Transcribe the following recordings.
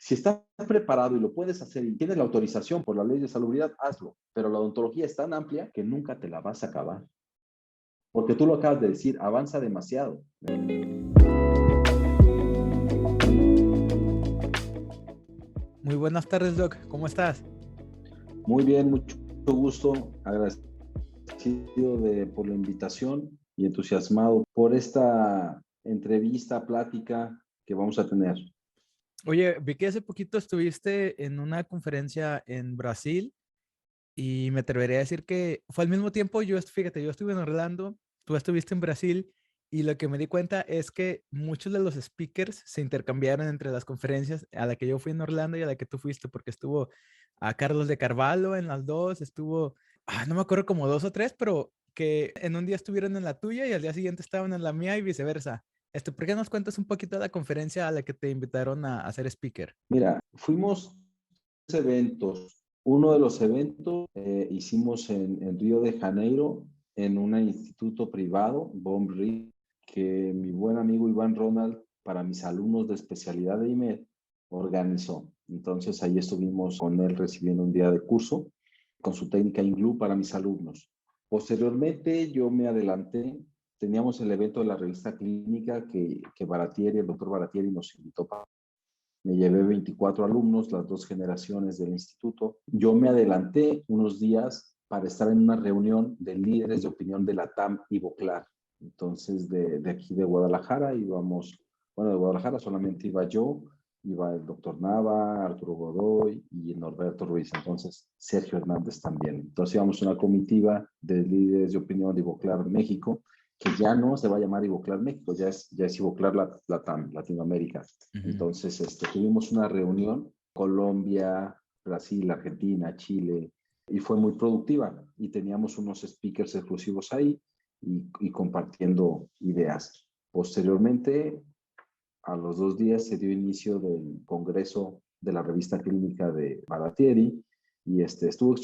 Si estás preparado y lo puedes hacer y tienes la autorización por la ley de salubridad, hazlo. Pero la odontología es tan amplia que nunca te la vas a acabar. Porque tú lo acabas de decir, avanza demasiado. Muy buenas tardes, Doc. ¿Cómo estás? Muy bien, mucho gusto. Agradecido por la invitación y entusiasmado por esta entrevista, plática que vamos a tener. Oye, vi que hace poquito estuviste en una conferencia en Brasil y me atrevería a decir que fue al mismo tiempo, fíjate, yo estuve en Orlando, tú estuviste en Brasil y lo que me di cuenta es que muchos de los speakers se intercambiaron entre las conferencias a la que yo fui en Orlando y a la que tú fuiste, porque estuvo a Carlos de Carvalho en las dos, estuvo, no me acuerdo como dos o tres, pero que en un día estuvieron en la tuya y al día siguiente estaban en la mía y viceversa. ¿Por qué nos cuentas un poquito de la conferencia a la que te invitaron a ser speaker? Mira, fuimos a eventos. Uno de los eventos hicimos en Río de Janeiro, en un instituto privado, BOMRI, que mi buen amigo Iván Ronald, para mis alumnos de especialidad de IMED, organizó. Entonces ahí estuvimos con él recibiendo un día de curso con su técnica INGLU para mis alumnos. Posteriormente yo me adelanté, teníamos el evento de la revista clínica que Baratieri, el doctor Baratieri nos invitó para. Me llevé 24 alumnos, las dos generaciones del instituto. Yo me adelanté unos días para estar en una reunión de líderes de opinión de la TAM y Voclar. Entonces, de aquí de Guadalajara íbamos, bueno, de Guadalajara solamente iba yo, iba el doctor Nava, Arturo Godoy y Norberto Ruiz. Entonces, Sergio Hernández también. Entonces, íbamos una comitiva de líderes de opinión de Voclar México, que ya no se va a llamar Ivoclar México, ya es Ivoclar Latam, Latinoamérica. Entonces, tuvimos una reunión, Colombia, Brasil, Argentina, Chile, y fue muy productiva. Y teníamos unos speakers exclusivos ahí y compartiendo ideas. Posteriormente, a los 2 días se dio inicio del congreso de la revista clínica de Baratieri y estuvo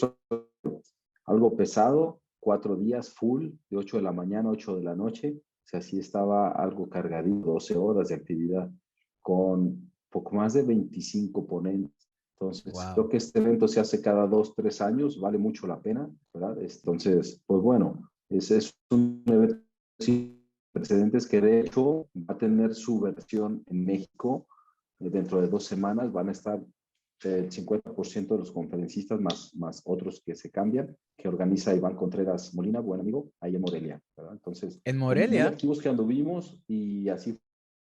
algo pesado, 4 días full, de 8 de la mañana a 8 de la noche. O sea, sí estaba algo cargadito, 12 horas de actividad con poco más de 25 ponentes. Entonces, creo Wow. que este evento se hace cada 2, 3 años, vale mucho la pena, ¿verdad? Entonces, pues bueno, ese es un evento sin precedentes que de hecho va a tener su versión en México dentro de 2 semanas. Van a estar el 50% de los conferencistas más otros que se cambian, que organiza Iván Contreras Molina, buen amigo, ahí en Morelia, ¿verdad? Entonces, En muy Morelia. activos que anduvimos y así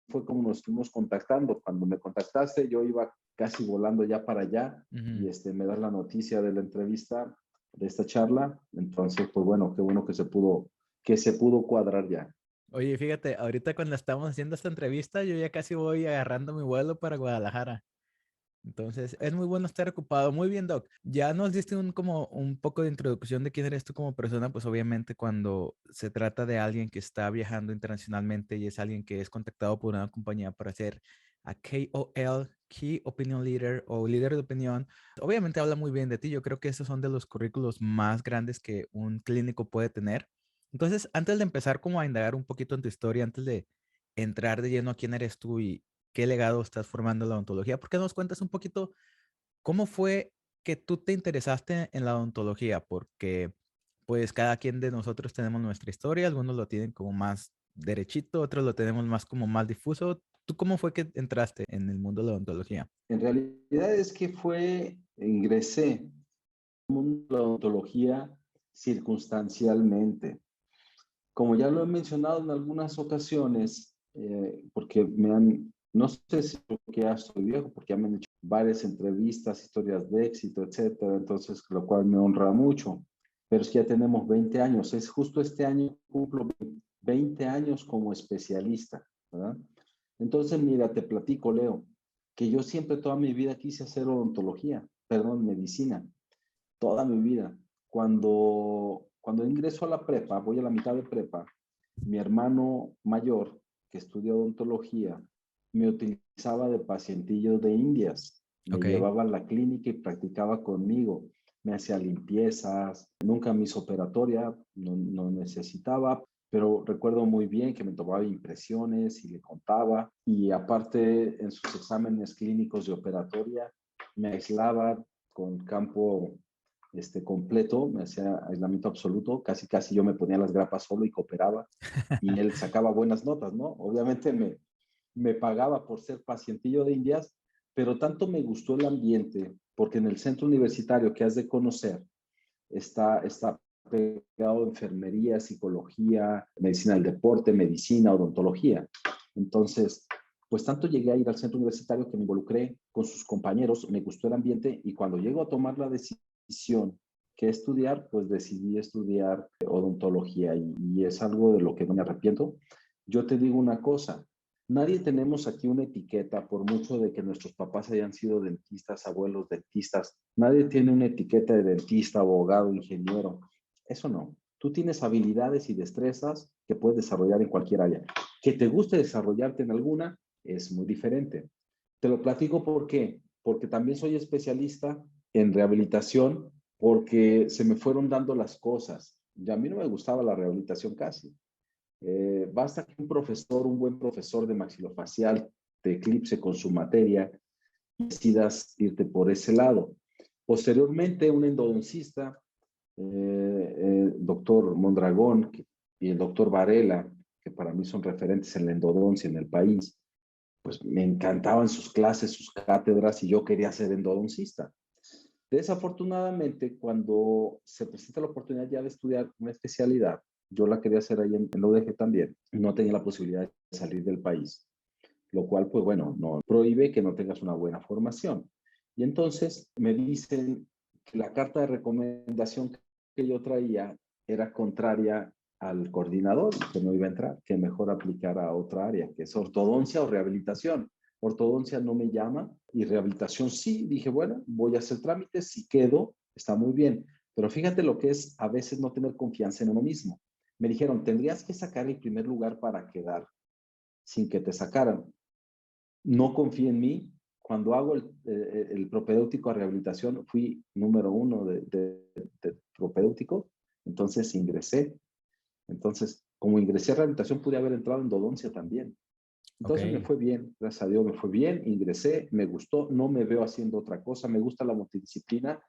fue como nos fuimos contactando. Cuando me contactaste, yo iba casi volando ya para allá y me das la noticia de la entrevista, de esta charla. Entonces, pues bueno, qué bueno que se pudo cuadrar ya. Oye, fíjate, ahorita cuando estamos haciendo esta entrevista, yo ya casi voy agarrando mi vuelo para Guadalajara. Entonces, es muy bueno estar ocupado. Muy bien, Doc. Ya nos diste como un poco de introducción de quién eres tú como persona, pues obviamente cuando se trata de alguien que está viajando internacionalmente y es alguien que es contactado por una compañía para ser a KOL, Key Opinion Leader o líder de opinión, obviamente habla muy bien de ti. Yo creo que esos son de los currículos más grandes que un clínico puede tener. Entonces, antes de empezar como a indagar un poquito en tu historia, antes de entrar de lleno a quién eres tú y qué legado estás formando en la odontología, ¿por qué nos cuentas un poquito cómo fue que tú te interesaste en la odontología? Porque pues cada quien de nosotros tenemos nuestra historia, algunos lo tienen como más derechito, otros lo tenemos más como más difuso. ¿Tú cómo fue que entraste en el mundo de la odontología? En realidad es que ingresé al mundo de la odontología circunstancialmente. Como ya lo he mencionado en algunas ocasiones, porque no sé si porque ya estoy viejo, porque ya me han hecho varias entrevistas, historias de éxito, etcétera, entonces, lo cual me honra mucho. Pero es que ya tenemos 20 años, es justo este año cumplo 20 años como especialista, ¿verdad? Entonces, mira, te platico, Leo, que yo siempre toda mi vida quise hacer odontología, perdón, medicina, toda mi vida. Cuando ingreso a la prepa, voy a la mitad de prepa, mi hermano mayor, que estudia odontología, me utilizaba de pacientillo de indias. Me Ok. llevaba a la clínica y practicaba conmigo. Me hacía limpiezas, nunca me hizo operatoria, no necesitaba, pero recuerdo muy bien que me tomaba impresiones y le contaba, y aparte en sus exámenes clínicos de operatoria me aislaba con campo completo, me hacía aislamiento absoluto, casi casi yo me ponía las grapas solo y cooperaba, y él sacaba buenas notas, ¿no? Obviamente me pagaba por ser pacientillo de indias, pero tanto me gustó el ambiente, porque en el centro universitario que has de conocer está pegado enfermería, psicología, medicina del deporte, medicina, odontología. Entonces, pues tanto llegué a ir al centro universitario que me involucré con sus compañeros, me gustó el ambiente, y cuando llego a tomar la decisión que estudiar, pues decidí estudiar odontología, y es algo de lo que no me arrepiento. Yo te digo una cosa, nadie tenemos aquí una etiqueta, por mucho de que nuestros papás hayan sido dentistas, abuelos dentistas. Nadie tiene una etiqueta de dentista, abogado, ingeniero. Eso no. Tú tienes habilidades y destrezas que puedes desarrollar en cualquier área. Que te guste desarrollarte en alguna es muy diferente. Te lo platico ¿por qué? Porque también soy especialista en rehabilitación, porque se me fueron dando las cosas. Y a mí no me gustaba la rehabilitación casi. Basta que un buen profesor de maxilofacial, te eclipse con su materia y decidas irte por ese lado. Posteriormente, un endodoncista, doctor Mondragón y el doctor Varela, que para mí son referentes en la endodoncia en el país, pues me encantaban sus clases, sus cátedras, y yo quería ser endodoncista. Desafortunadamente, cuando se presenta la oportunidad ya de estudiar una especialidad, yo la quería hacer ahí en la UDG también, no tenía la posibilidad de salir del país, lo cual, pues bueno, no prohíbe que no tengas una buena formación. Y entonces me dicen que la carta de recomendación que yo traía era contraria al coordinador, que no iba a entrar, que mejor aplicara a otra área, que es ortodoncia o rehabilitación. Ortodoncia no me llama y rehabilitación sí. Dije, bueno, voy a hacer trámites, si quedo, está muy bien. Pero fíjate lo que es a veces no tener confianza en uno mismo. Me dijeron, tendrías que sacar el primer lugar para quedar sin que te sacaran. No confío en mí. Cuando hago el propedéutico a rehabilitación, fui número 1 de propedéutico, entonces ingresé. Entonces, como ingresé a rehabilitación, pude haber entrado en endodoncia también. Entonces me Ok. fue bien, gracias a Dios me fue bien, ingresé, me gustó, no me veo haciendo otra cosa, me gusta la multidisciplina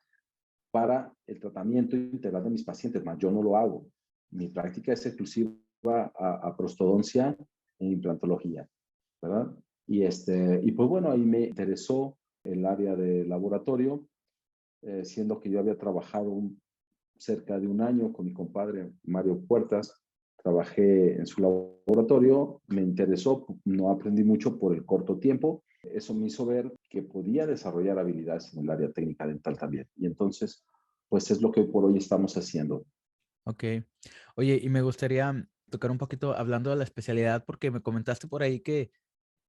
para el tratamiento integral de mis pacientes, más yo no lo hago. Mi práctica es exclusiva a prostodoncia e implantología, ¿verdad? Y pues bueno, ahí me interesó el área de laboratorio, siendo que yo había trabajado cerca de un año con mi compadre Mario Puertas. Trabajé en su laboratorio, me interesó, no aprendí mucho por el corto tiempo. Eso me hizo ver que podía desarrollar habilidades en el área técnica dental también. Y entonces, pues es lo que hoy por hoy estamos haciendo. Ok. Oye, y me gustaría tocar un poquito hablando de la especialidad, porque me comentaste por ahí que,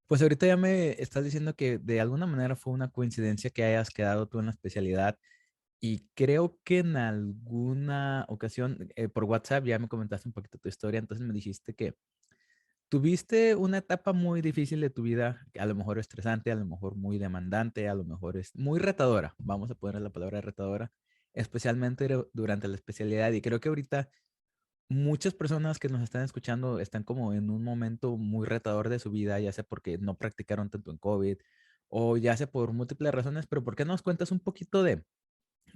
pues ahorita ya me estás diciendo que de alguna manera fue una coincidencia que hayas quedado tú en la especialidad. Y creo que en alguna ocasión por WhatsApp ya me comentaste un poquito tu historia, entonces me dijiste que tuviste una etapa muy difícil de tu vida, que a lo mejor estresante, a lo mejor muy demandante, a lo mejor es muy retadora, vamos a poner la palabra retadora, especialmente durante la especialidad. Y creo que ahorita muchas personas que nos están escuchando están como en un momento muy retador de su vida, ya sea porque no practicaron tanto en COVID o ya sea por múltiples razones, pero ¿por qué no nos cuentas un poquito de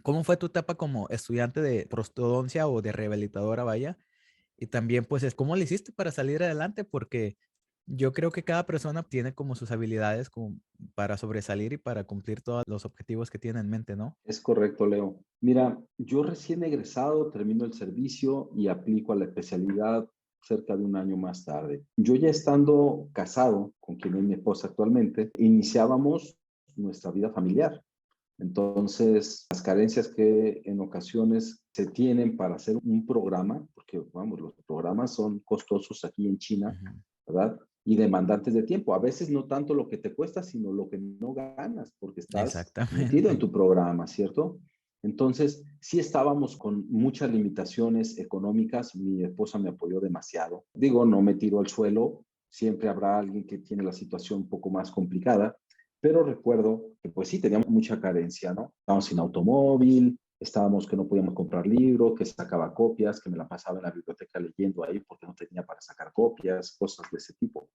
cómo fue tu etapa como estudiante de prostodoncia o de rehabilitadora, vaya? Y también, pues, es cómo le hiciste para salir adelante, porque yo creo que cada persona tiene como sus habilidades como para sobresalir y para cumplir todos los objetivos que tiene en mente, ¿no? Es correcto, Leo. Mira, yo recién egresado, termino el servicio y aplico a la especialidad cerca de un año más tarde. Yo ya estando casado con quien es mi esposa actualmente, iniciábamos nuestra vida familiar. Entonces, las carencias que en ocasiones se tienen para hacer un programa, porque vamos, los programas son costosos aquí en China, Ujú. ¿verdad? Y demandantes de tiempo. A veces no tanto lo que te cuesta, sino lo que no ganas, porque estás metido en Exactamente. tu programa, ¿cierto? Entonces, sí estábamos con muchas limitaciones económicas. Mi esposa me apoyó demasiado. Digo, no me tiro al suelo. Siempre habrá alguien que tiene la situación un poco más complicada, pero recuerdo que pues sí, teníamos mucha carencia, ¿no? Estábamos sin automóvil, estábamos que no podíamos comprar libros, que sacaba copias, que me la pasaba en la biblioteca leyendo ahí porque no tenía para sacar copias, cosas de ese tipo.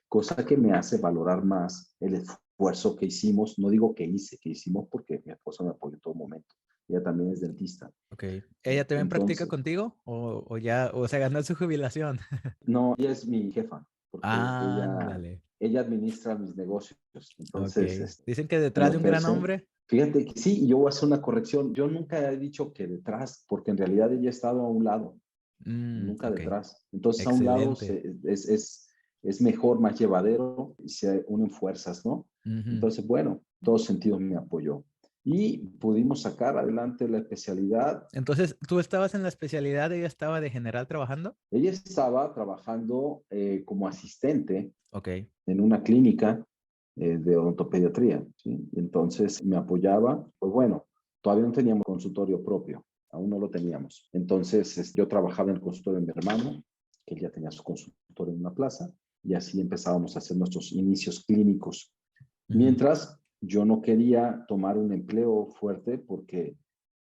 Cosa que me hace valorar más el esfuerzo que hicimos, no digo que hice, que hicimos porque mi esposa me apoyó en todo momento. Ella también es dentista. Ok. ¿Ella también practica Entonces, contigo o ya, o se ganó su jubilación? no, ella es mi jefa, porque Ándale. ella administra mis negocios. Ok. Entonces, Dicen que me detrás de un gran ofrece. hombre. Fíjate que sí, yo voy a hacer una corrección. Yo nunca he dicho que detrás, porque en realidad ella ha estado a un lado, nunca Ok. detrás. Entonces, a un lado Excelente. es mejor, más llevadero y se unen fuerzas, ¿no? Ujú. Entonces, bueno, en todos sentidos me apoyó. Y pudimos sacar adelante la especialidad. Entonces, ¿tú estabas en la especialidad? ¿Ella estaba de general trabajando? Ella estaba trabajando como asistente Ok. en una clínica de odontopediatría, ¿sí? Entonces me apoyaba, pues bueno, todavía no teníamos consultorio propio, aún no lo teníamos. Entonces yo trabajaba en el consultorio de mi hermano, que él ya tenía su consultorio en una plaza, y así empezábamos a hacer nuestros inicios clínicos. Ujú. Mientras yo no quería tomar un empleo fuerte porque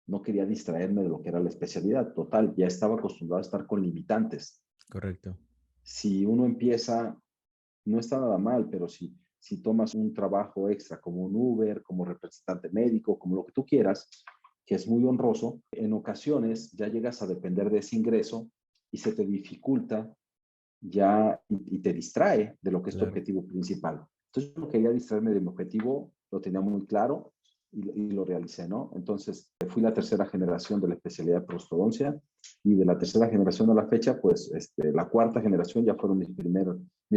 no quería distraerme de lo que era la especialidad. Total, ya estaba acostumbrado a estar con limitantes. Correcto. Si uno empieza, no está nada mal, pero si tomas un trabajo extra como un Uber, como representante médico, como lo que tú quieras, que es muy honroso, en ocasiones ya llegas a depender de ese ingreso y se te dificulta ya y te distrae de lo que es tu Claro. objetivo principal. Entonces yo no quería distraerme de mi objetivo, lo tenía muy claro y lo realicé, ¿no? Entonces fui la tercera generación de la especialidad de prostodoncia y de la tercera generación a la fecha, pues la cuarta generación ya fueron mi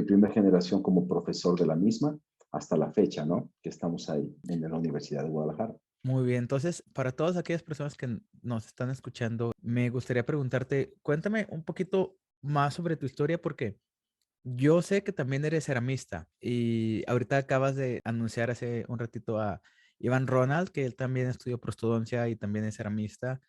primera generación como profesor de la misma hasta la fecha, ¿no? Que estamos ahí en la Universidad de Guadalajara. Muy bien. Entonces, para todas aquellas personas que nos están escuchando, me gustaría preguntarte, cuéntame un poquito más sobre tu historia porque yo sé que también eres ceramista y ahorita acabas de anunciar hace un ratito a Iván Ronald, que él también estudió prostodoncia y también es ceramista.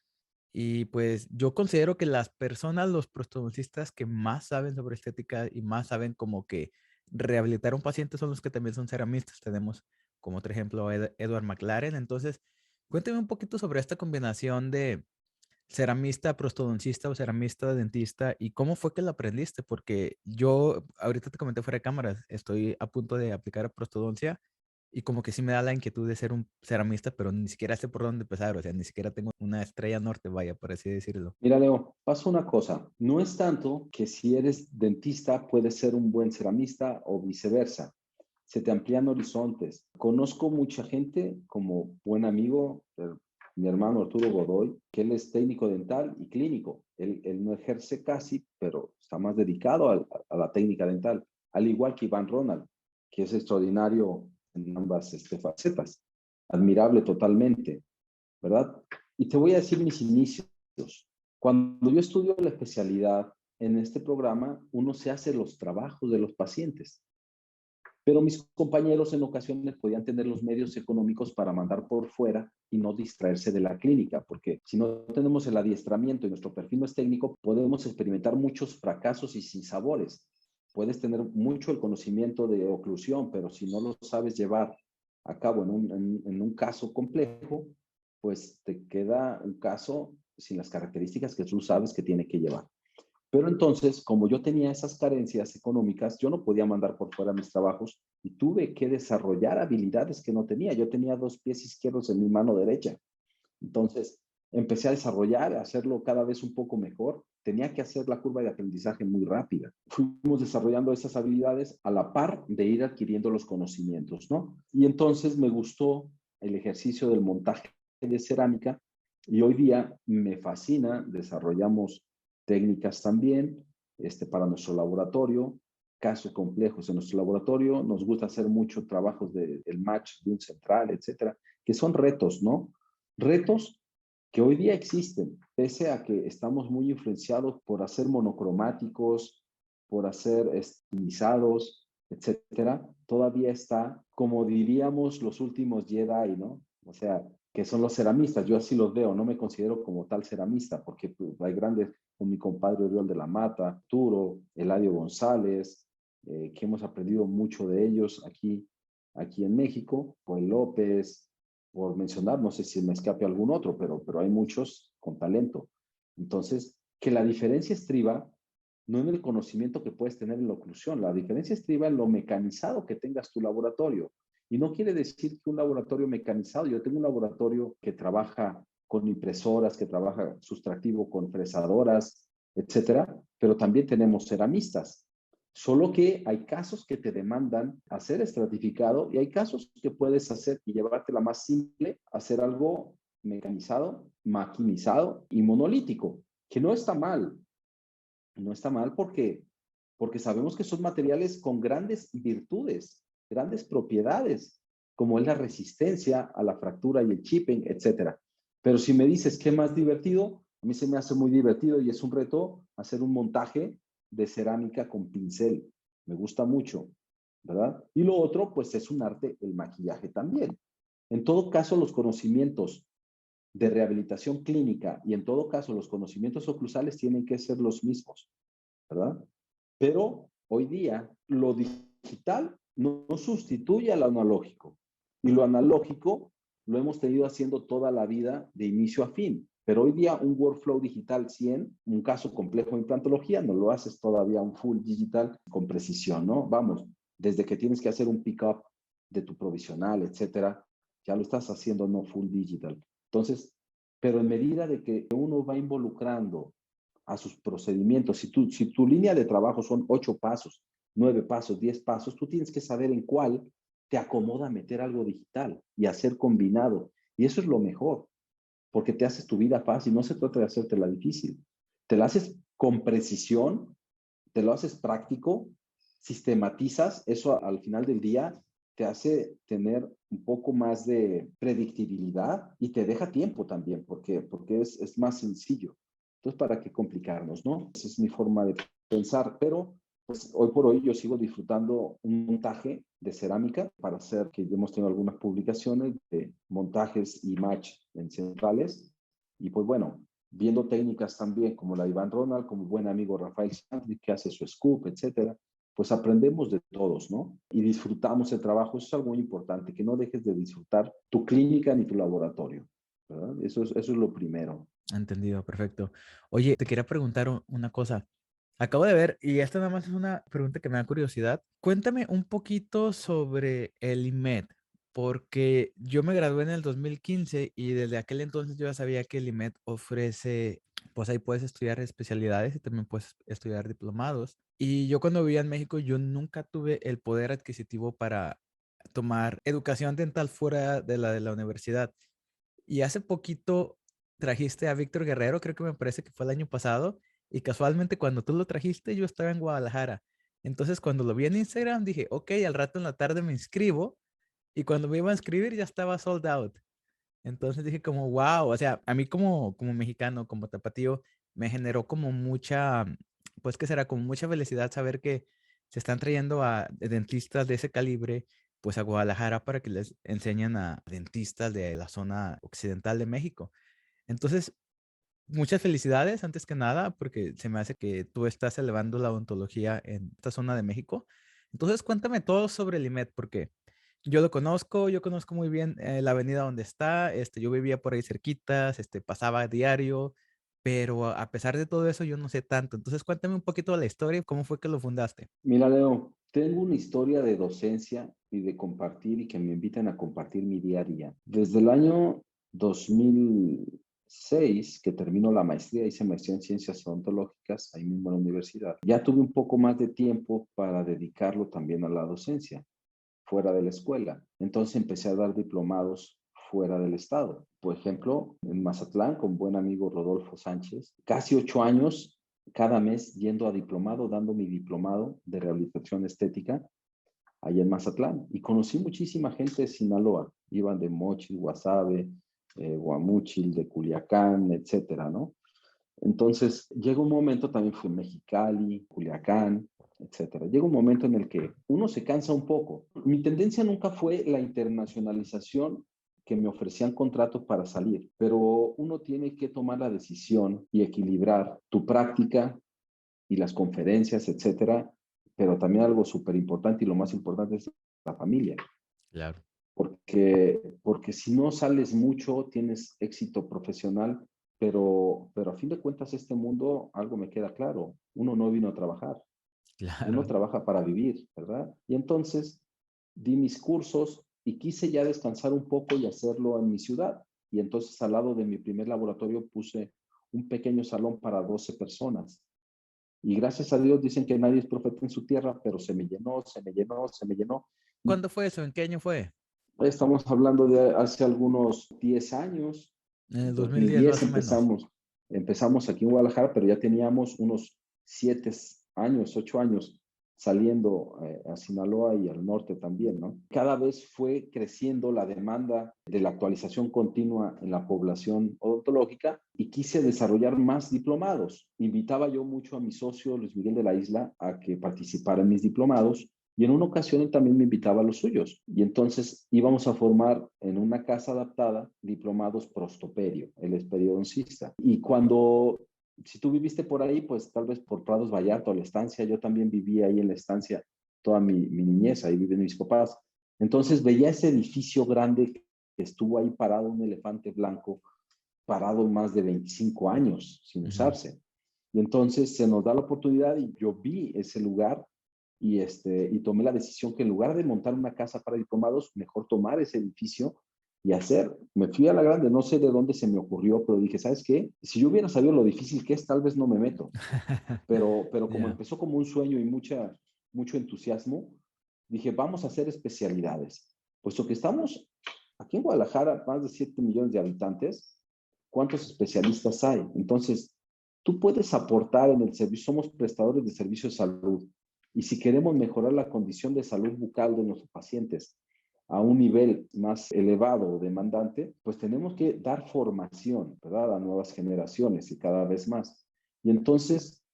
Y pues yo considero que las personas, los prostodoncistas que más saben sobre estética y más saben como que rehabilitar a un paciente son los que también son ceramistas. Tenemos como otro ejemplo a Edward McLaren. Entonces, cuénteme un poquito sobre esta combinación de ceramista, prostodoncista o ceramista dentista y cómo fue que lo aprendiste, porque yo ahorita te comenté fuera de cámaras, estoy a punto de aplicar prostodoncia y como que sí me da la inquietud de ser un ceramista, pero ni siquiera sé por dónde empezar, o sea, ni siquiera tengo una estrella norte, vaya, por así decirlo. Mira, Leo, pasa una cosa. No es tanto que si eres dentista puedes ser un buen ceramista o viceversa. Se te amplían horizontes. Conozco mucha gente como buen amigo, mi hermano Arturo Godoy, que él es técnico dental y clínico. Él no ejerce casi, pero está más dedicado a la técnica dental. Al igual que Iván Ronald, que es extraordinario en ambas facetas. Admirable totalmente, ¿verdad? Y te voy a decir mis inicios. Cuando yo estudio la especialidad en este programa, uno se hace los trabajos de los pacientes, pero mis compañeros en ocasiones podían tener los medios económicos para mandar por fuera y no distraerse de la clínica, porque si no tenemos el adiestramiento y nuestro perfil no es técnico, podemos experimentar muchos fracasos y sinsabores. Puedes tener mucho el conocimiento de oclusión, pero si no lo sabes llevar a cabo en un caso complejo, pues te queda un caso sin las características que tú sabes que tiene que llevar. Pero entonces, como yo tenía esas carencias económicas, yo no podía mandar por fuera mis trabajos y tuve que desarrollar habilidades que no tenía. Yo tenía dos pies izquierdos en mi mano derecha. Entonces, empecé a desarrollar, a hacerlo cada vez un poco mejor. Tenía que hacer la curva de aprendizaje muy rápida. Fuimos desarrollando esas habilidades a la par de ir adquiriendo los conocimientos, ¿no? Y entonces me gustó el ejercicio del montaje de cerámica y hoy día me fascina. Desarrollamos técnicas también para nuestro laboratorio, casos complejos en nuestro laboratorio. Nos gusta hacer mucho trabajos del match de un central, etcétera, que son retos, ¿no? Retos que hoy día existen, pese a que estamos muy influenciados por hacer monocromáticos, por hacer estilizados, etcétera, todavía está, como diríamos, los últimos Jedi, ¿no? O sea, que son los ceramistas. Yo así los veo, no me considero como tal ceramista, porque pues, hay grandes, con mi compadre Oriol de la Mata, Turo, Eladio González, que hemos aprendido mucho de ellos aquí en México, Joel López, por mencionar, no sé si me escape algún otro, pero hay muchos con talento. Entonces, que la diferencia estriba no en el conocimiento que puedes tener en la oclusión, la diferencia estriba en lo mecanizado que tengas tu laboratorio. Y no quiere decir que un laboratorio mecanizado, yo tengo un laboratorio que trabaja con impresoras, que trabaja sustractivo con fresadoras, etcétera, pero también tenemos ceramistas. Solo que hay casos que te demandan hacer estratificado y hay casos que puedes hacer y llevarte la más simple, hacer algo mecanizado, maquinizado y monolítico, que no está mal. No está mal porque sabemos que son materiales con grandes virtudes, grandes propiedades, como es la resistencia a la fractura y el chipping, etcétera. Pero si me dices qué más divertido, a mí se me hace muy divertido y es un reto hacer un montaje de cerámica con pincel. Me gusta mucho, ¿verdad? Y lo otro, pues es un arte, el maquillaje también. En todo caso, los conocimientos de rehabilitación clínica y en todo caso los conocimientos oclusales tienen que ser los mismos, ¿verdad? Pero hoy día lo digital no sustituye a lo analógico y lo analógico lo hemos tenido haciendo toda la vida de inicio a fin. Pero hoy día un workflow digital 100, un caso complejo de implantología, no lo haces todavía un full digital con precisión, ¿no? Vamos, desde que tienes que hacer un pick-up de tu provisional, etcétera, ya lo estás haciendo no full digital. Entonces, pero en medida de que uno va involucrando a sus procedimientos, si tu línea de trabajo son 8 pasos, 9 pasos, 10 pasos, tú tienes que saber en cuál te acomoda meter algo digital y hacer combinado. Y eso es lo mejor, porque te haces tu vida fácil, no se trata de hacértela difícil. Te la haces con precisión, te lo haces práctico, sistematizas, eso al final del día te hace tener un poco más de predictibilidad y te deja tiempo también, porque es más sencillo. Entonces, ¿para qué complicarnos, no? Esa es mi forma de pensar, pero pues hoy por hoy yo sigo disfrutando un montaje de cerámica para hacer, que hemos tenido algunas publicaciones de montajes y match en centrales, y pues bueno, viendo técnicas también como la de Iván Ronald, como buen amigo Rafael Sandri, que hace su scoop, etcétera, pues aprendemos de todos, ¿no? Y disfrutamos el trabajo, eso es algo muy importante, que no dejes de disfrutar tu clínica ni tu laboratorio, ¿verdad? Eso es lo primero. Entendido, perfecto. Oye, te quería preguntar una cosa. Acabo de ver, y esta nada más es una pregunta que me da curiosidad. Cuéntame un poquito sobre el IMED, porque yo me gradué en el 2015 y desde aquel entonces yo ya sabía que el IMED ofrece, pues ahí puedes estudiar especialidades y también puedes estudiar diplomados. Y yo cuando vivía en México, yo nunca tuve el poder adquisitivo para tomar educación dental fuera de la universidad. Y hace poquito trajiste a Víctor Guerrero, creo que me parece que fue el año pasado, y casualmente cuando tú lo trajiste yo estaba en Guadalajara. Entonces cuando lo vi en Instagram dije, ok, al rato en la tarde me inscribo, y cuando me iba a inscribir ya estaba sold out. Entonces dije como, wow, o sea, a mí como mexicano, como tapatío, me generó como mucha, pues que será como mucha felicidad saber que se están trayendo a dentistas de ese calibre, pues a Guadalajara para que les enseñen a dentistas de la zona occidental de México. Entonces, muchas felicidades antes que nada, porque se me hace que tú estás elevando la odontología en esta zona de México. Entonces, cuéntame todo sobre el IMED, porque yo lo conozco, yo conozco muy bien la avenida donde está, yo vivía por ahí cerquitas, pasaba a diario, pero a pesar de todo eso yo no sé tanto. Entonces, cuéntame un poquito de la historia, cómo fue que lo fundaste. Mira, Leo, tengo una historia de docencia y de compartir y que me invitan a compartir mi día a día. Desde el año 2006, que terminó la maestría, hice maestría en ciencias odontológicas ahí mismo en la universidad. Ya tuve un poco más de tiempo para dedicarlo también a la docencia, fuera de la escuela. Entonces empecé a dar diplomados fuera del estado. Por ejemplo, en Mazatlán, con buen amigo Rodolfo Sánchez, casi 8 años cada mes yendo a diplomado, dando mi diplomado de rehabilitación estética allá en Mazatlán. Y conocí muchísima gente de Sinaloa. Iban de Mochil, Guasave, Guamúchil, de Culiacán, etcétera, ¿no? Entonces, llega un momento, también fui en Mexicali, Culiacán, etcétera. Llega un momento en el que uno se cansa un poco. Mi tendencia nunca fue la internacionalización, que me ofrecían contratos para salir, pero uno tiene que tomar la decisión y equilibrar tu práctica y las conferencias, etcétera, pero también algo súper importante y lo más importante es la familia. Claro. porque si no sales mucho, tienes éxito profesional, pero a fin de cuentas este mundo, algo me queda claro, uno no vino a trabajar, uno Claro. trabaja para vivir, ¿verdad? Y entonces di mis cursos y quise ya descansar un poco y hacerlo en mi ciudad. Y entonces al lado de mi primer laboratorio puse un pequeño salón para 12 personas. Y gracias a Dios dicen que nadie es profeta en su tierra, pero se me llenó, se me llenó, se me llenó. ¿Cuándo fue eso? ¿En qué año fue? Estamos hablando de hace algunos 10 años, En el 2010 2010 más o menos. empezamos aquí en Guadalajara, pero ya teníamos unos 7 años, 8 años saliendo a Sinaloa y al norte también, ¿no? Cada vez fue creciendo la demanda de la actualización continua en la población odontológica y quise desarrollar más diplomados. Invitaba yo mucho a mi socio Luis Miguel de la Isla a que participara en mis diplomados y en una ocasión él también me invitaba a los suyos. Y entonces íbamos a formar en una casa adaptada diplomados prostoperio, él es periodoncista. Y cuando, si tú viviste por ahí, pues tal vez por Prados Vallarta o la estancia, yo también viví ahí en la estancia toda mi niñez, ahí viven mis papás. Entonces veía ese edificio grande que estuvo ahí parado, un elefante blanco, parado más de 25 años sin Ujú. usarse. Y entonces se nos da la oportunidad y yo vi ese lugar y tomé la decisión que en lugar de montar una casa para diplomados, mejor tomar ese edificio y hacer. Me fui a la grande, no sé de dónde se me ocurrió, pero dije, ¿sabes qué? Si yo hubiera sabido lo difícil que es, tal vez no me meto. Pero como Ya. empezó como un sueño y mucho entusiasmo, dije, vamos a hacer especialidades. Puesto que estamos aquí en Guadalajara, más de 7 millones de habitantes, ¿cuántos especialistas hay? Entonces, tú puedes aportar en el servicio, somos prestadores de servicios de salud, y si queremos mejorar la condición de salud bucal de nuestros pacientes a un nivel más elevado o demandante, pues tenemos que dar formación, ¿verdad?, a nuevas generaciones y cada vez más. Y entonces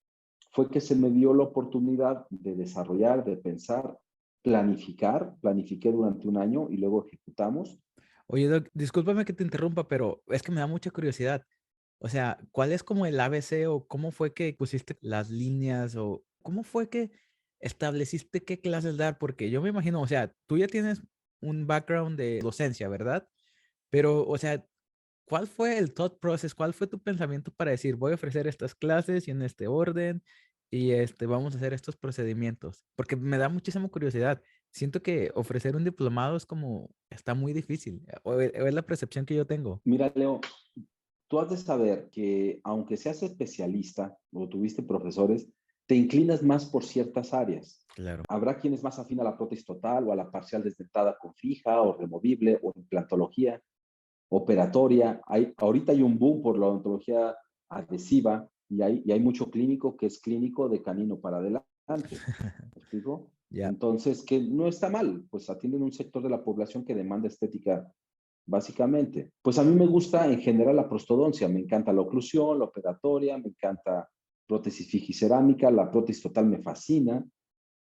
fue que se me dio la oportunidad de desarrollar, de pensar, planifiqué durante un año y luego ejecutamos. Oye, Doc, discúlpame que te interrumpa, pero es que me da mucha curiosidad. O sea, ¿cuál es como el ABC o cómo fue que pusiste las líneas o cómo fue que estableciste qué clases dar? Porque yo me imagino, o sea, tú ya tienes un background de docencia, ¿verdad? Pero, o sea, ¿cuál fue el thought process? ¿Cuál fue tu pensamiento para decir, voy a ofrecer estas clases y en este orden y vamos a hacer estos procedimientos? Porque me da muchísima curiosidad. Siento que ofrecer un diplomado es como, está muy difícil, o es la percepción que yo tengo. Mira, Leo, tú has de saber que aunque seas especialista o tuviste profesores, te inclinas más por ciertas áreas. Claro. Habrá quienes más afín a la prótesis total o a la parcial desdentada con fija o removible o implantología operatoria. Ahorita hay un boom por la odontología adhesiva y hay mucho clínico que es clínico de canino para adelante. ¿Me explico? Ya. Entonces, que no está mal, pues atienden un sector de la población que demanda estética básicamente. Pues a mí me gusta en general la prostodoncia, me encanta la oclusión, la operatoria, me encanta prótesis fijicerámica, la prótesis total me fascina.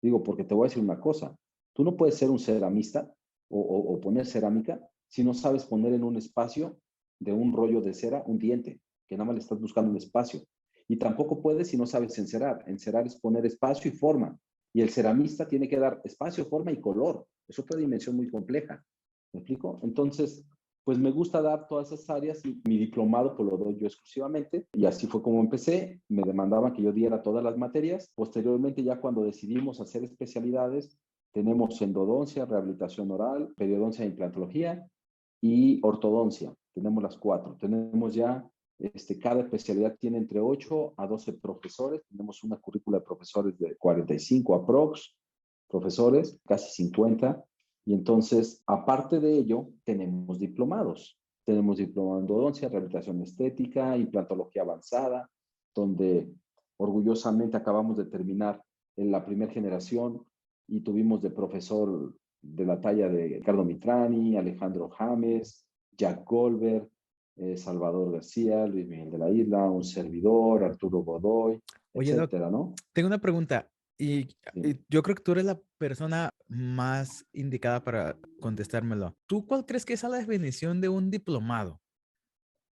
Digo, porque te voy a decir una cosa, tú no puedes ser un ceramista o poner cerámica si no sabes poner en un espacio de un rollo de cera un diente, que nada más le estás buscando un espacio. Y tampoco puedes si no sabes encerar. Encerar es poner espacio y forma. Y el ceramista tiene que dar espacio, forma y color. Es otra dimensión muy compleja. ¿Me explico? Entonces, pues me gusta dar todas esas áreas y mi diplomado pues lo doy yo exclusivamente y así fue como empecé, me demandaban que yo diera todas las materias, posteriormente ya cuando decidimos hacer especialidades, tenemos endodoncia, rehabilitación oral, periodoncia e implantología y ortodoncia, tenemos las 4, tenemos ya, cada especialidad tiene entre 8 a 12 profesores, tenemos una currícula de profesores de 45 aprox, profesores, casi 50, y entonces, aparte de ello, tenemos diplomados. Tenemos diplomado en endodoncia, rehabilitación estética, implantología avanzada, donde orgullosamente acabamos de terminar en la primera generación y tuvimos de profesor de la talla de Ricardo Mitrani, Alejandro James, Jack Goldberg, Salvador García, Luis Miguel de la Isla, un servidor, Arturo Godoy, Oye, Doc, etcétera, ¿no? tengo una pregunta y Sí. yo creo que tú eres la persona más indicada para contestármelo. ¿Tú cuál crees que es la definición de un diplomado?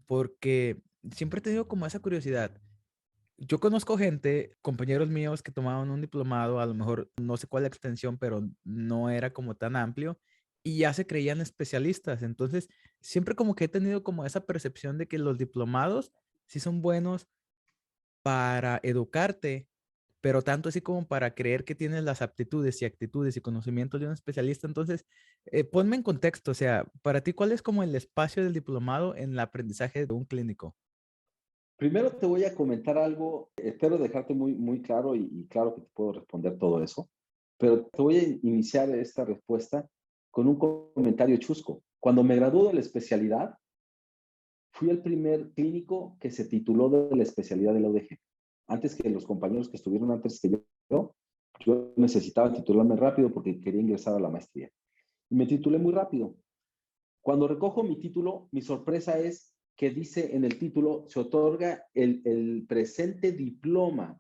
Porque siempre he tenido como esa curiosidad. Yo conozco gente, compañeros míos que tomaban un diplomado, a lo mejor no sé cuál la extensión, pero no era como tan amplio y ya se creían especialistas. Entonces, siempre como que he tenido como esa percepción de que los diplomados sí son buenos para educarte, pero tanto así como para creer que tienes las aptitudes y actitudes y conocimientos de un especialista. Entonces, ponme en contexto, o sea, para ti, ¿cuál es como el espacio del diplomado en el aprendizaje de un clínico? Primero te voy a comentar algo, espero dejarte muy claro y claro que te puedo responder todo eso, pero te voy a iniciar esta respuesta con un comentario chusco. Cuando me gradué de la especialidad, fui el primer clínico que se tituló de la especialidad de la UDG. Antes que los compañeros que estuvieron antes que yo necesitaba titularme rápido porque quería ingresar a la maestría. Y me titulé muy rápido. Cuando recojo mi título, mi sorpresa es que dice en el título, se otorga el presente diploma.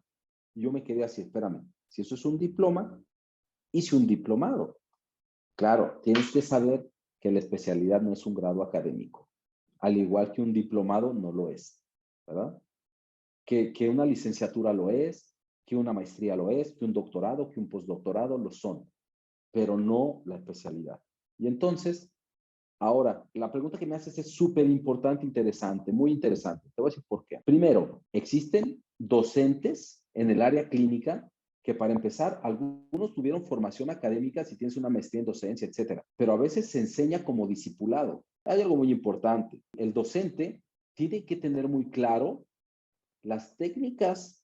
Yo me quedé así, espérame, si eso es un diploma, hice un diplomado. Claro, tienes que saber que la especialidad no es un grado académico, al igual que un diplomado no lo es, ¿verdad? Que una licenciatura lo es, que una maestría lo es, que un doctorado, que un postdoctorado lo son, pero no la especialidad. Y entonces, ahora, la pregunta que me haces es súper importante, interesante, muy interesante. Te voy a decir por qué. Primero, existen docentes en el área clínica que para empezar, algunos tuvieron formación académica si tienes una maestría en docencia, etcétera, pero a veces se enseña como discipulado. Hay algo muy importante. El docente tiene que tener muy claro las técnicas,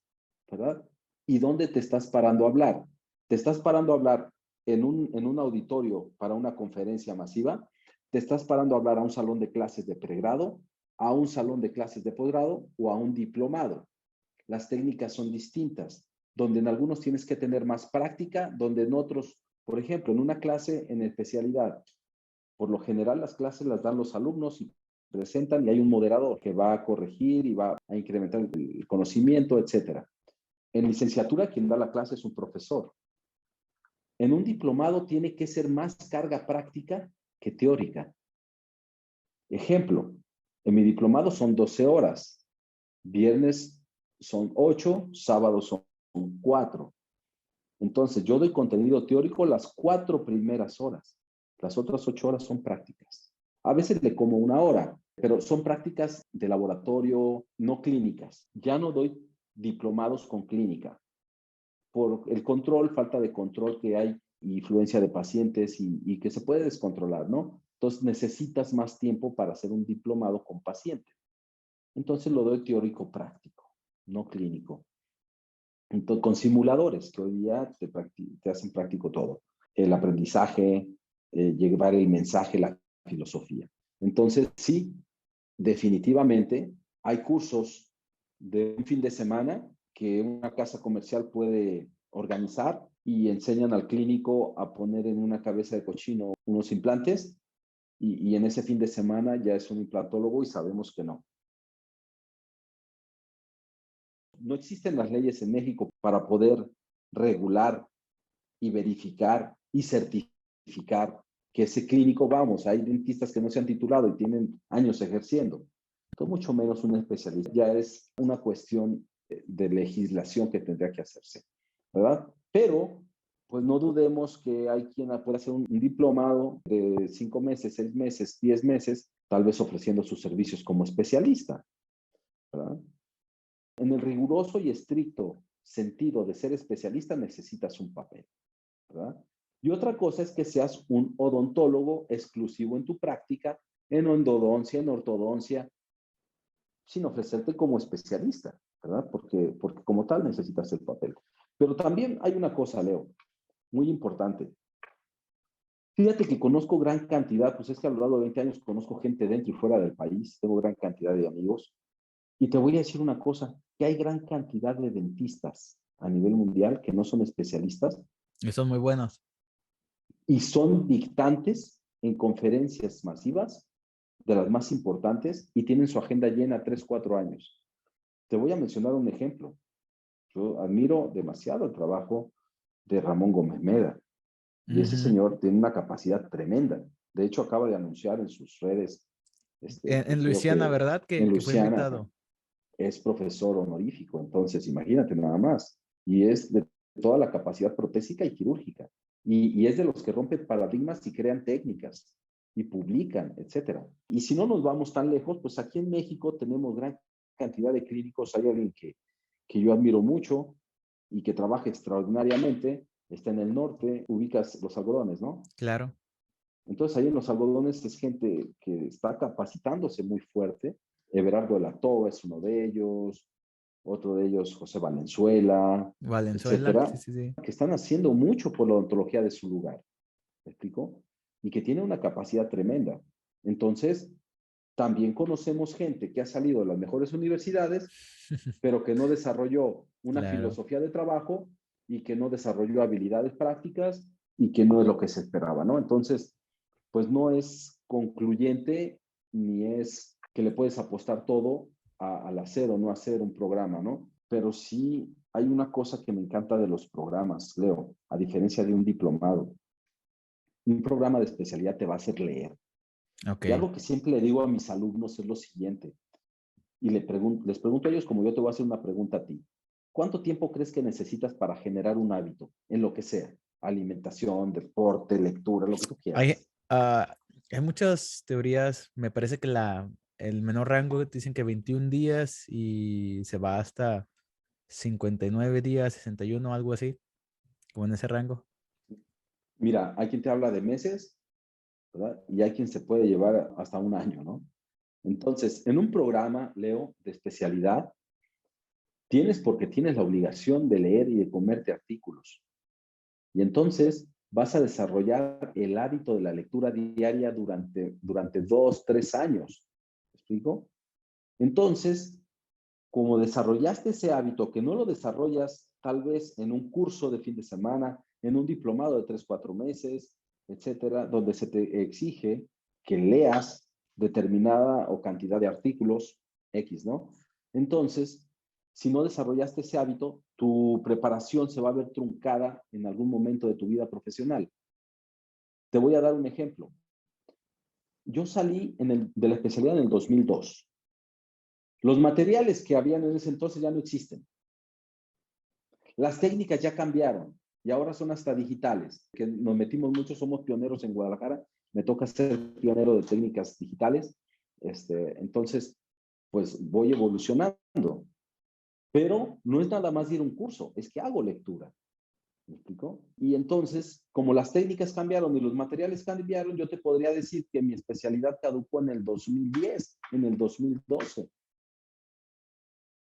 ¿verdad? Y dónde te estás parando a hablar. Te estás parando a hablar en un auditorio para una conferencia masiva, te estás parando a hablar a un salón de clases de pregrado, a un salón de clases de posgrado o a un diplomado. Las técnicas son distintas, donde en algunos tienes que tener más práctica, donde en otros, por ejemplo, en una clase en especialidad, por lo general las clases las dan los alumnos y presentan y hay un moderador que va a corregir y va a incrementar el conocimiento, etcétera. En licenciatura quien da la clase es un profesor. En un diplomado tiene que ser más carga práctica que teórica. Ejemplo, en mi diplomado son 12 horas, viernes son 8, sábados son 4. Entonces, yo doy contenido teórico las 4 primeras horas. Las otras 8 horas son prácticas. A veces le como una hora, pero son prácticas de laboratorio, no clínicas. Ya no doy diplomados con clínica. Por el control, falta de control que hay, influencia de pacientes y que se puede descontrolar, ¿no? Entonces, necesitas más tiempo para hacer un diplomado con paciente. Entonces, lo doy teórico práctico, no clínico. Entonces, con simuladores que hoy día te hacen práctico todo. El aprendizaje, llevar el mensaje, la filosofía. Entonces, sí, definitivamente hay cursos de un fin de semana que una casa comercial puede organizar y enseñan al clínico a poner en una cabeza de cochino unos implantes y en ese fin de semana ya es un implantólogo y sabemos que no. No existen las leyes en México para poder regular y verificar y certificar que ese clínico, vamos, hay dentistas que no se han titulado y tienen años ejerciendo. Entonces, mucho menos un especialista. Ya es una cuestión de legislación que tendría que hacerse, ¿verdad? Pero, pues no dudemos que hay quien puede hacer un diplomado de 5 meses, 6 meses, 10 meses, tal vez ofreciendo sus servicios como especialista, ¿verdad? En el riguroso y estricto sentido de ser especialista necesitas un papel, ¿verdad? Y otra cosa es que seas un odontólogo exclusivo en tu práctica, en endodoncia, en ortodoncia, sin ofrecerte como especialista, ¿verdad? Porque como tal necesitas el papel. Pero también hay una cosa, Leo, muy importante. Fíjate que conozco gran cantidad, pues es que a lo largo de 20 años conozco gente dentro y fuera del país, tengo gran cantidad de amigos. Y te voy a decir una cosa, que hay gran cantidad de dentistas a nivel mundial que no son especialistas Y son muy buenos. y son dictantes en conferencias masivas de las más importantes y tienen su agenda llena 3, 4 años. Te voy a mencionar un ejemplo. Yo admiro demasiado el trabajo de Ramón Gómez Meda y ese señor tiene una capacidad tremenda. De hecho, acaba de anunciar en sus redes, En creo Luisiana, que ¿verdad? en Que fue Luisiana invitado. es profesor honorífico. Entonces, imagínate nada más. Y es de toda la capacidad protésica y quirúrgica. y es de los que rompen paradigmas y crean técnicas y publican, etcétera. Y si no nos vamos tan lejos, pues aquí en México tenemos gran cantidad de clínicos. Hay alguien que yo admiro mucho y que trabaja extraordinariamente, está en el norte, ubicas los algodones, ¿no? Claro. Entonces ahí en los algodones es gente que está capacitándose muy fuerte. Everardo de la Toba es uno de ellos, otro de ellos José Valenzuela, Valenzuela, etcétera, sí, sí, sí. que están haciendo mucho por la odontología de su lugar. ¿Me explico? Y que tiene una capacidad tremenda. Entonces, también conocemos gente que ha salido de las mejores universidades, pero que no desarrolló una Claro. filosofía de trabajo y que no desarrolló habilidades prácticas y que no es lo que se esperaba, ¿no? Entonces, pues no es concluyente ni es que le puedes apostar todo al hacer o no hacer un programa, ¿no? Pero sí hay una cosa que me encanta de los programas, Leo, a diferencia de un diplomado. Un programa de especialidad te va a hacer leer. Ok. Y algo que siempre le digo a mis alumnos es lo siguiente, y les pregunto a ellos como yo te voy a hacer una pregunta a ti. ¿Cuánto tiempo crees que necesitas para generar un hábito, en lo que sea? Alimentación, deporte, lectura, lo que tú Hay, quieras. ah, hay muchas teorías. Me parece que el menor rango dicen que 21 días y se va hasta 59 días, 61, algo así, como en ese rango. Mira, hay quien te habla de meses, ¿verdad? Y hay quien se puede llevar hasta un año, ¿no? Entonces, en un programa, Leo, de especialidad, tienes porque tienes la obligación de leer y de comerte artículos. Y entonces vas a desarrollar el hábito de la lectura diaria durante 2, 3 años. ¿Me explico? Entonces, como desarrollaste ese hábito, que no lo desarrollas tal vez en un curso de fin de semana, en un diplomado de 3, 4 meses, etcétera, donde se te exige que leas determinada o cantidad de artículos X, ¿no? Entonces, si no desarrollaste ese hábito, tu preparación se va a ver truncada en algún momento de tu vida profesional. Te voy a dar un ejemplo. Yo salí de la especialidad en el 2002. Los materiales que habían en ese entonces ya no existen. Las técnicas ya cambiaron y ahora son hasta digitales, que nos metimos mucho, somos pioneros en Guadalajara, me toca ser pionero de técnicas digitales, entonces, pues voy evolucionando, pero no es nada más ir a un curso, es que hago lectura, ¿me explico? Y entonces, como las técnicas cambiaron y los materiales cambiaron, yo te podría decir que mi especialidad caducó en el 2010, en el 2012.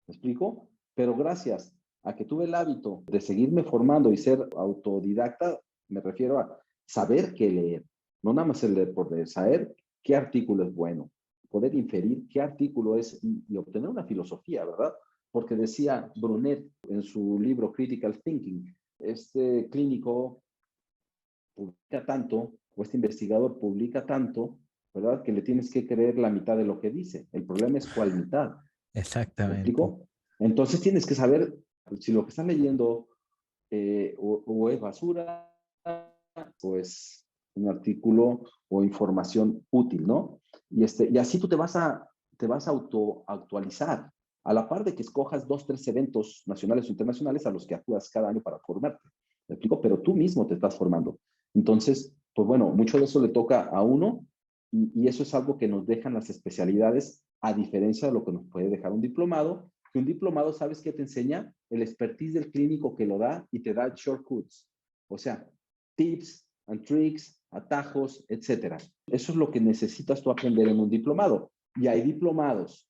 ¿Me explico? Pero gracias a que tuve el hábito de seguirme formando y ser autodidacta, me refiero a saber qué leer, no nada más el leer por leer, saber qué artículo es bueno, poder inferir qué artículo es y obtener una filosofía, ¿verdad? Porque decía Brunet en su libro Critical Thinking, este clínico publica tanto, o este investigador publica tanto, ¿verdad? Que le tienes que creer la mitad de lo que dice. El problema es cuál mitad. ¿Me Exactamente. explico? Entonces tienes que saber si lo que estás leyendo o es basura o es un artículo o información útil, ¿no? Y así tú te vas a actualizar a la par de que escojas 2, 3 eventos nacionales o internacionales a los que acudas cada año para formarte. ¿Me explico? Pero tú mismo te estás formando. Entonces, pues bueno, mucho de eso le toca a uno y eso es algo que nos dejan las especialidades a diferencia de lo que nos puede dejar un diplomado, que un diplomado, ¿sabes qué te enseña? El expertise del clínico que lo da y te da shortcuts, o sea, tips and tricks, atajos, etcétera. Eso es lo que necesitas tú aprender en un diplomado. Y hay diplomados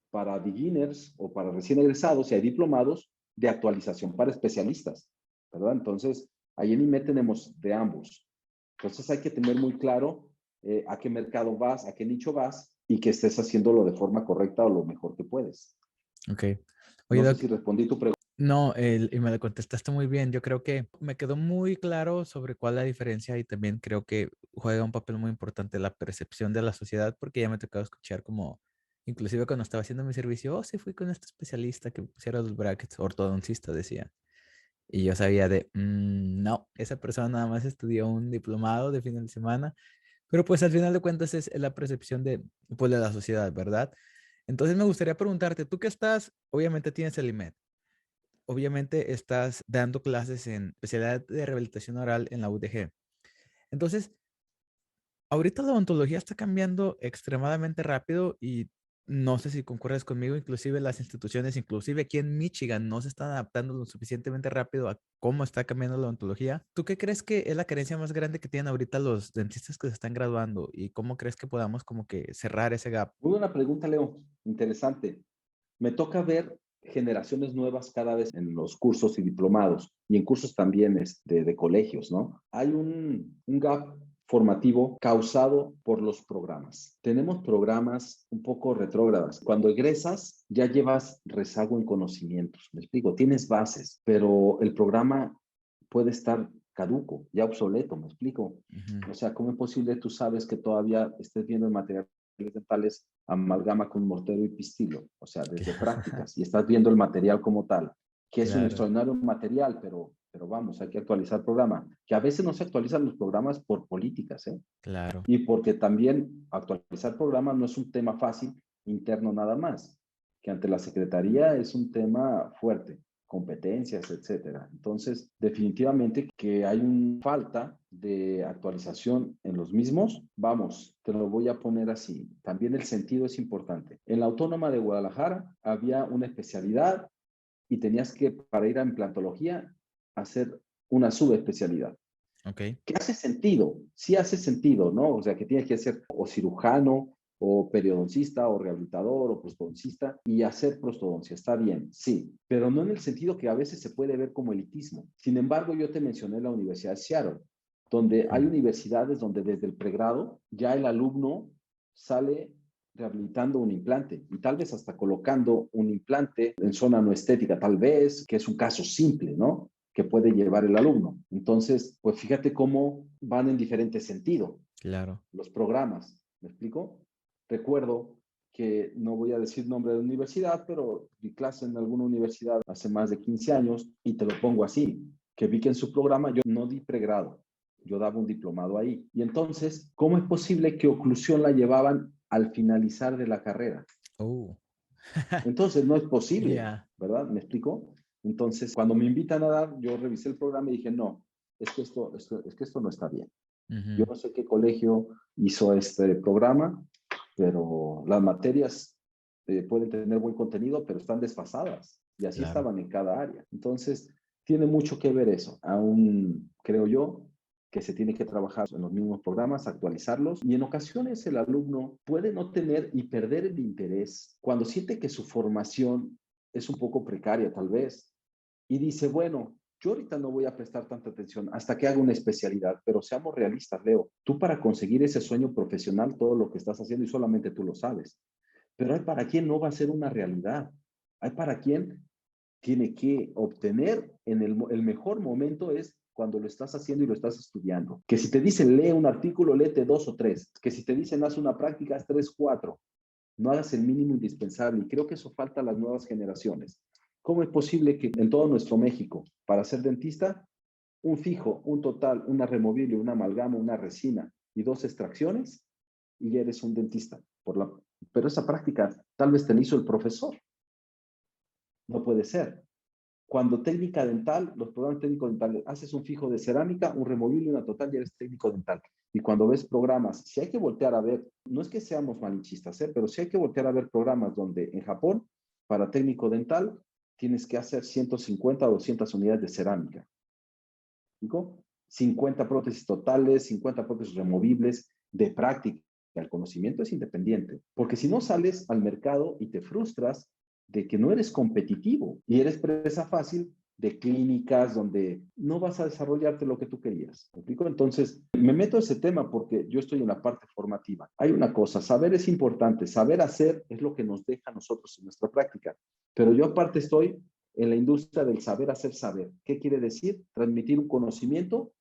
para beginners o para recién egresados y hay diplomados de actualización para especialistas, ¿verdad? Entonces, ahí en IME tenemos de ambos. Entonces hay que tener muy claro a qué mercado vas, a qué nicho vas y que estés haciéndolo de forma correcta o lo mejor que puedes. Ok. Oye, No sé Doc, si respondí tu pregunta. no, y me lo contestaste muy bien. Yo creo que me quedó muy claro sobre cuál es la diferencia y también creo que juega un papel muy importante la percepción de la sociedad porque ya me ha tocado escuchar como, inclusive cuando estaba haciendo mi servicio, oh, sí, fui con este especialista que pusiera los brackets, ortodoncista, decía. Y yo sabía de, no, esa persona nada más estudió un diplomado de fin de semana, pero pues al final de cuentas es la percepción de, pues, de la sociedad, ¿verdad? Entonces me gustaría preguntarte, tú que estás, obviamente tienes el IMED. obviamente estás dando clases en especialidad de rehabilitación oral en la UDG. Entonces, ahorita la odontología está cambiando extremadamente rápido y no sé si concuerdas conmigo, inclusive las instituciones, inclusive aquí en Michigan, no se están adaptando lo suficientemente rápido a cómo está cambiando la odontología. ¿Tú qué crees que es la carencia más grande que tienen ahorita los dentistas que se están graduando y cómo crees que podamos como que cerrar ese gap? Muy buena pregunta, Leo. Interesante. Me toca ver generaciones nuevas cada vez en los cursos y diplomados y en cursos también de colegios, ¿no? Hay un gap formativo causado por los programas. Tenemos programas un poco retrógradas. Cuando egresas ya llevas rezago en conocimientos. Me explico, tienes bases, pero el programa puede estar caduco, ya obsoleto, me explico. Ujú. O sea, ¿cómo es posible tú sabes que todavía estés viendo el material dentales amalgama con mortero y pistilo, o sea, desde prácticas, y estás viendo el material como tal, que es un Claro, extraordinario material, pero vamos, hay que actualizar el programa, que a veces no se actualizan los programas por políticas, ¿eh? claro, Y porque también actualizar programas no es un tema fácil interno nada más, que ante la Secretaría es un tema fuerte, competencias, etcétera. Entonces, definitivamente que hay una falta de actualización en los mismos. Vamos, te lo voy a poner así. También el sentido es importante. En la Autónoma de Guadalajara había una especialidad y tenías que, para ir a implantología, hacer una subespecialidad. ok, Que hace sentido, sí hace sentido, ¿no? O sea, que tienes que ser o cirujano, o periodoncista, o rehabilitador, o prostodoncista, y hacer prostodoncia, está bien, sí, pero no en el sentido que a veces se puede ver como elitismo. Sin embargo, yo te mencioné la Universidad de Seattle, donde hay mm, universidades donde desde el pregrado ya el alumno sale rehabilitando un implante y tal vez hasta colocando un implante en zona no estética, tal vez, que es un caso simple, ¿no? Que puede llevar el alumno. Entonces, pues fíjate cómo van en diferente sentido claro, los programas. ¿Me explico? Recuerdo que no voy a decir nombre de universidad, pero di clase en alguna universidad hace más de 15 años y te lo pongo así, que vi que en su programa yo no di pregrado, yo daba un diplomado ahí. Y entonces, ¿cómo es posible que oclusión la llevaban al finalizar de la carrera? oh, Entonces, no es posible, ya, ¿verdad? ¿Me explico? Entonces, cuando me invitan a dar, yo revisé el programa y dije, no, es que esto no está bien. Yo ujú, no sé qué colegio hizo este programa, pero las materias pueden tener buen contenido, pero están desfasadas. Y así claro, estaban en cada área. Entonces, tiene mucho que ver eso. Aún creo yo que se tiene que trabajar en los mismos programas, actualizarlos. Y en ocasiones el alumno puede no tener y perder el interés cuando siente que su formación es un poco precaria, tal vez. Y dice, bueno, yo ahorita no voy a prestar tanta atención hasta que haga una especialidad, pero seamos realistas, Leo. Tú para conseguir ese sueño profesional, todo lo que estás haciendo y solamente tú lo sabes. Pero hay para quien no va a ser una realidad. Hay para quien tiene que obtener en el mejor momento es cuando lo estás haciendo y lo estás estudiando. Que si te dicen lee un artículo, léete 2 o 3. Que si te dicen haz una práctica, haz 3, 4. No hagas el mínimo indispensable. Y creo que eso falta a las nuevas generaciones. ¿Cómo es posible que en todo nuestro México, para ser dentista, un fijo, un total, una removible, una amalgama, una resina y 2 extracciones, y ya eres un dentista? Pero esa práctica tal vez te la hizo el profesor. No puede ser. Cuando técnica dental, los programas técnicos dentales, haces un fijo de cerámica, un removible y una total, ya eres técnico dental. Y cuando ves programas, si hay que voltear a ver, no es que seamos malinchistas, pero si hay que voltear a ver programas donde en Japón, para técnico dental, tienes que hacer 150 o 200 unidades de cerámica. ¿Digo? 50 prótesis totales, 50 prótesis removibles de práctica. El conocimiento es independiente, porque si no sales al mercado y te frustras de que no eres competitivo y eres presa fácil de clínicas donde no vas a desarrollarte lo que tú querías. ¿Me explico? Entonces, me meto a ese tema porque yo estoy en la parte formativa. Hay una cosa, saber es importante, saber hacer es lo que nos deja a nosotros en nuestra práctica, pero yo aparte estoy en la industria del saber hacer saber. ¿Qué quiere decir? Transmitir un conocimiento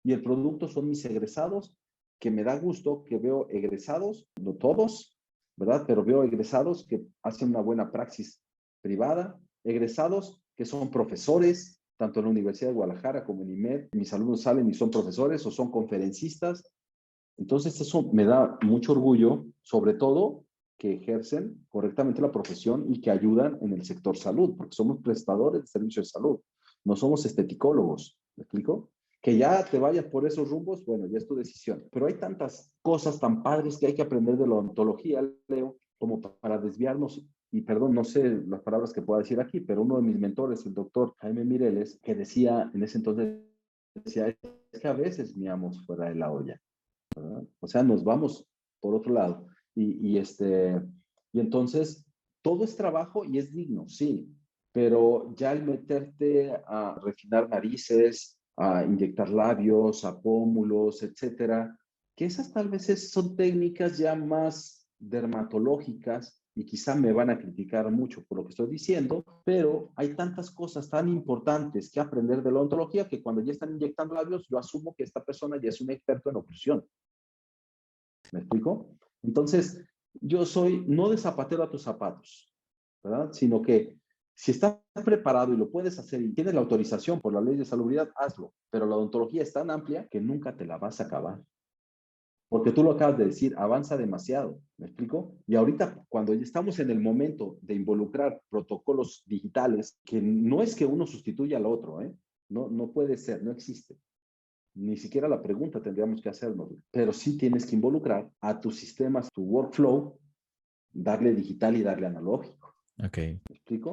y el producto son mis egresados, que me da gusto que veo egresados, no todos, ¿verdad? Pero veo egresados que hacen una buena praxis privada, egresados que son profesores, tanto en la Universidad de Guadalajara como en IMED. Mis alumnos salen y son profesores o son conferencistas. Entonces eso me da mucho orgullo, sobre todo que ejercen correctamente la profesión y que ayudan en el sector salud, porque somos prestadores de servicios de salud, no somos esteticólogos, ¿me explico? Que ya te vayas por esos rumbos, bueno, ya es tu decisión. Pero hay tantas cosas tan padres que hay que aprender de la odontología, Leo, como para desviarnos. Y perdón, no sé las palabras que pueda decir aquí, pero uno de mis mentores, el doctor Jaime Mireles, que decía en ese entonces, decía, es que a veces miamos fuera de la olla, ¿verdad? O sea, nos vamos por otro lado. Y entonces, todo es trabajo y es digno, sí, pero ya el meterte a refinar narices, a inyectar labios, a pómulos, etcétera, que esas tal vez son técnicas ya más dermatológicas y quizá me van a criticar mucho por lo que estoy diciendo, pero hay tantas cosas tan importantes que aprender de la odontología que cuando ya están inyectando labios, yo asumo que esta persona ya es un experto en oclusión. ¿Me explico? Entonces, yo soy no de zapatero a tus zapatos, ¿verdad? Sino que si estás preparado y lo puedes hacer y tienes la autorización por la ley de salubridad, hazlo. Pero la odontología es tan amplia que nunca te la vas a acabar. Porque tú lo acabas de decir, avanza demasiado, ¿me explico? Y ahorita, cuando ya estamos en el momento de involucrar protocolos digitales, que no es que uno sustituya al otro, ¿eh? No, no puede ser, no existe. Ni siquiera la pregunta tendríamos que hacernos, pero sí tienes que involucrar a tus sistemas, tu workflow, darle digital y darle analógico. Ok, ¿Me explico?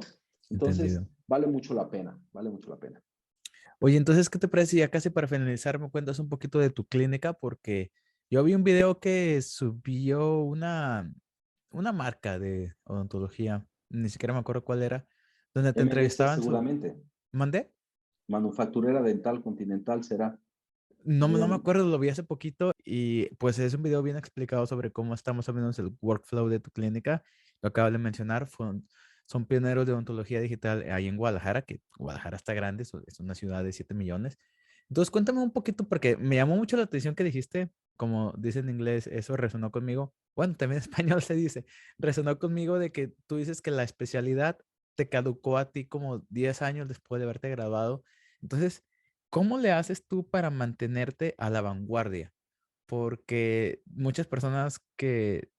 Entonces, entendido. vale mucho la pena, vale mucho la pena. Oye, entonces, ¿qué te parece? Ya casi para finalizar, me cuentas un poquito de tu clínica, porque yo vi un video que subió una marca de odontología, ni siquiera me acuerdo cuál era, donde te MDC entrevistaban su... seguramente, ¿Mandé? manufacturera dental continental será. No me Bien, acuerdo, lo vi hace poquito y pues es un video bien explicado sobre cómo está más o menos el workflow de tu clínica. Lo acabas de mencionar, son pioneros de odontología digital ahí en Guadalajara, que Guadalajara está grande, es una ciudad de 7 millones. Entonces cuéntame un poquito porque me llamó mucho la atención que dijiste, como dice en inglés, eso resonó conmigo. Bueno, también en español se dice, resonó conmigo de que tú dices que la especialidad te caducó a ti como 10 años después de haberte graduado. Entonces, ¿cómo le haces tú para mantenerte a la vanguardia? Porque muchas personas que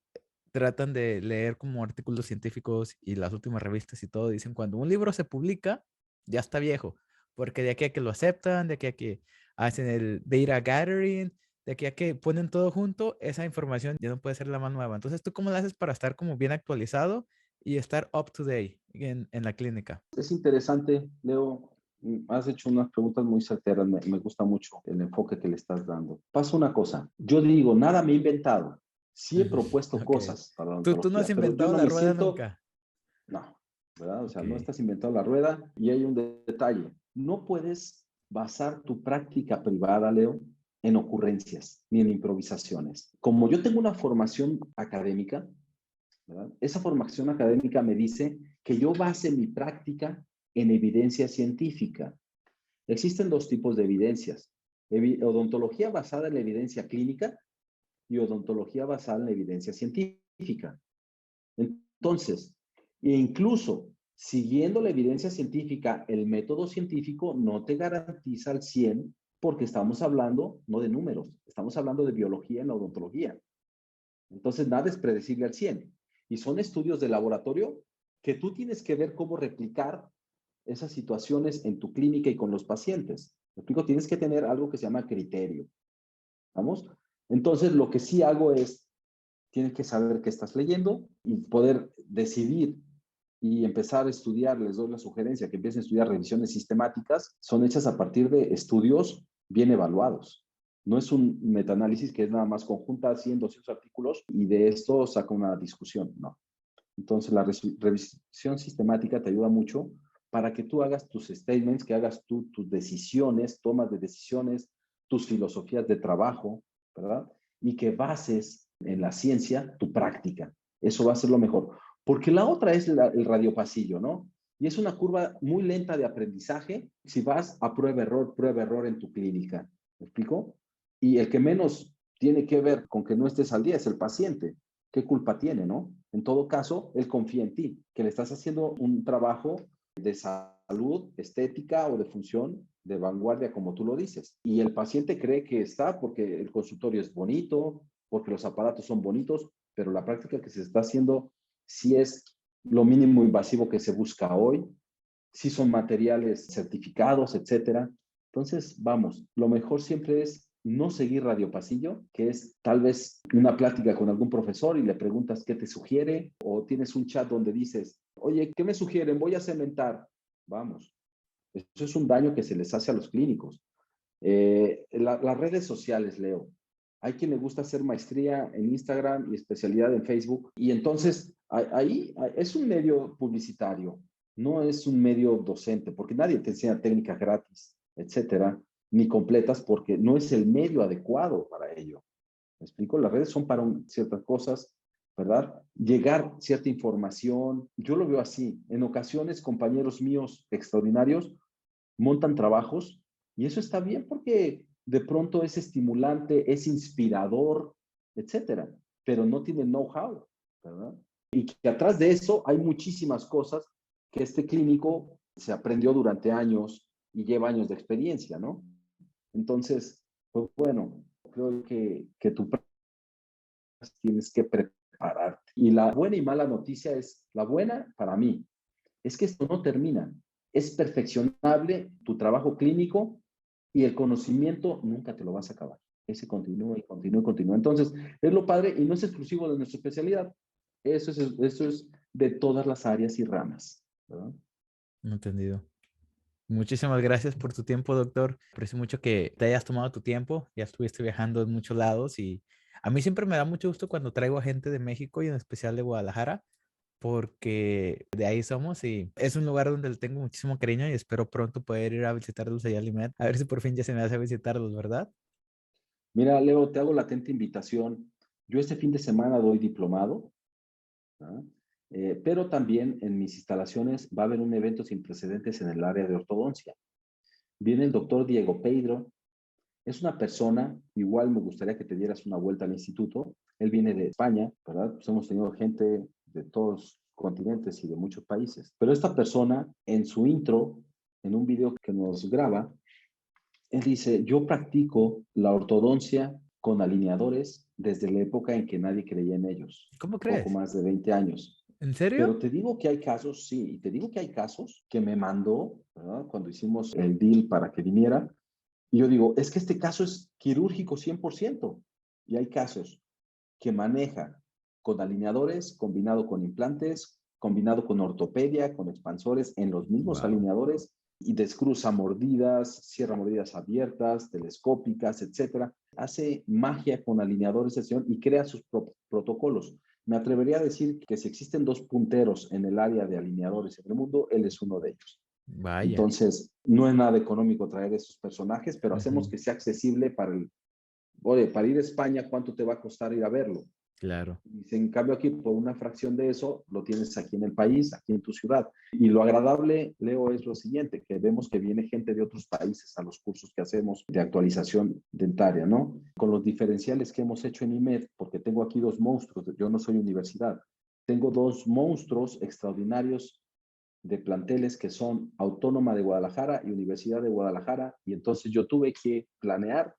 tratan de leer como artículos científicos y las últimas revistas y todo dicen cuando un libro se publica, ya está viejo, porque de aquí a que lo aceptan, de aquí a que hacen el data gathering, de aquí a que ponen todo junto, esa información ya no puede ser la más nueva. Entonces, ¿tú cómo lo haces para estar como bien actualizado y estar up to date en la clínica? es interesante, Leo. Has hecho unas preguntas muy certeras, me gusta mucho el enfoque que le estás dando. Pasa una cosa, yo digo, nada me he inventado, sí he propuesto Ok. cosas para la Tú no odontología, has pero yo inventado no la me rueda siento, nunca. no, ¿verdad? O sea, no Ok. estás inventando la rueda y hay un detalle, no puedes basar tu práctica privada, Leo, en ocurrencias ni en improvisaciones. Como yo tengo una formación académica, ¿verdad? Esa formación académica me dice que yo base mi práctica en evidencia científica. Existen dos tipos de evidencias. Odontología basada en la evidencia clínica y odontología basada en la evidencia científica. Entonces, incluso siguiendo la evidencia científica, el método científico no te garantiza al 100 porque estamos hablando no de números, estamos hablando de biología en la odontología. Entonces, nada es predecible al 100. Y son estudios de laboratorio que tú tienes que ver cómo replicar esas situaciones en tu clínica y con los pacientes. ¿Me explico? Tienes que tener algo que se llama criterio. ¿Vamos? Entonces, lo que sí hago es, tienes que saber qué estás leyendo y poder decidir y empezar a estudiar. Les doy la sugerencia que empiecen a estudiar revisiones sistemáticas. Son hechas a partir de estudios bien evaluados. No es un metaanálisis que es nada más conjunta 100, 200 artículos y de esto saca una discusión. No. Entonces, la revisión sistemática te ayuda mucho para que tú hagas tus statements, que hagas tú tus decisiones, tomas de decisiones, tus filosofías de trabajo, ¿verdad? Y que bases en la ciencia tu práctica. Eso va a ser lo mejor. Porque la otra es el radiopasillo, ¿no? Y es una curva muy lenta de aprendizaje si vas a prueba, error en tu clínica. ¿Me explico? Y el que menos tiene que ver con que no estés al día es el paciente. ¿Qué culpa tiene, no? En todo caso, él confía en ti, que le estás haciendo un trabajo de salud, estética o de función de vanguardia, como tú lo dices. Y el paciente cree que está porque el consultorio es bonito, porque los aparatos son bonitos, pero la práctica que se está haciendo sí es lo mínimo invasivo que se busca hoy, sí son materiales certificados, etcétera. Entonces, vamos, lo mejor siempre es no seguir Radio Pasillo, que es tal vez una plática con algún profesor y le preguntas qué te sugiere, o tienes un chat donde dices, oye, ¿qué me sugieren? Voy a cementar. Vamos, eso es un daño que se les hace a los clínicos. Las redes sociales, Leo. Hay quien le gusta hacer maestría en Instagram y especialidad en Facebook. Y entonces ahí es un medio publicitario, no es un medio docente, porque nadie te enseña técnicas gratis, etcétera, ni completas, porque no es el medio adecuado para ello. ¿Me explico? Las redes son para ciertas cosas, ¿verdad? Llegar cierta información. Yo lo veo así. En ocasiones, compañeros míos extraordinarios montan trabajos y eso está bien porque de pronto es estimulante, es inspirador, etcétera, pero no tiene know-how, ¿verdad? Y que atrás de eso hay muchísimas cosas que este clínico se aprendió durante años y lleva años de experiencia, ¿no? Entonces, pues bueno, creo que tú tienes que prepararte. Y la buena y mala noticia es, la buena para mí, es que esto no termina. Es perfeccionable tu trabajo clínico y el conocimiento nunca te lo vas a acabar. Ese continúa y continúa y continúa. Entonces, es lo padre y no es exclusivo de nuestra especialidad. Eso es de todas las áreas y ramas, ¿verdad? Entendido. Muchísimas gracias por tu tiempo, doctor. Aprecio mucho que te hayas tomado tu tiempo. Ya estuviste viajando en muchos lados y a mí siempre me da mucho gusto cuando traigo a gente de México y en especial de Guadalajara, porque de ahí somos y es un lugar donde le tengo muchísimo cariño y espero pronto poder ir a visitarlos allá a Limet. A ver si por fin ya se me hace visitarlos, ¿verdad? Mira, Leo, te hago latente invitación. Yo este fin de semana doy diplomado, ¿ah? Pero también en mis instalaciones va a haber un evento sin precedentes en el área de ortodoncia. Viene el doctor Diego Pedro. Es una persona, igual me gustaría que te dieras una vuelta al instituto. Él viene de España, ¿verdad? Pues hemos tenido gente de todos los continentes y de muchos países. Pero esta persona, en su intro, en un video que nos graba, él dice, yo practico la ortodoncia con alineadores desde la época en que nadie creía en ellos, ¿Cómo poco crees? más de 20 años. ¿En serio? Pero te digo que hay casos, sí, y te digo que hay casos que me mandó, ¿verdad? Cuando hicimos el deal para que viniera, y yo digo, es que este caso es quirúrgico 100%. Y hay casos que maneja con alineadores, combinado con implantes, combinado con ortopedia, con expansores en los mismos Wow. alineadores y descruza mordidas, cierra mordidas abiertas, telescópicas, etcétera. Hace magia con alineadores de sesión y crea sus protocolos. Me atrevería a decir que si existen dos punteros en el área de alineadores en el mundo, él es uno de ellos. Vaya. Entonces, no es nada económico traer esos personajes, pero hacemos Ujú. que sea accesible oye, para ir a España, ¿cuánto te va a costar ir a verlo? Claro. Y si en cambio aquí, por una fracción de eso, lo tienes aquí en el país, aquí en tu ciudad. Y lo agradable, Leo, es lo siguiente, que vemos que viene gente de otros países a los cursos que hacemos de actualización dentaria, ¿no? Con los diferenciales que hemos hecho en IMED, porque tengo aquí dos monstruos, yo no soy universidad, tengo dos monstruos extraordinarios de planteles que son Autónoma de Guadalajara y Universidad de Guadalajara, y entonces yo tuve que planear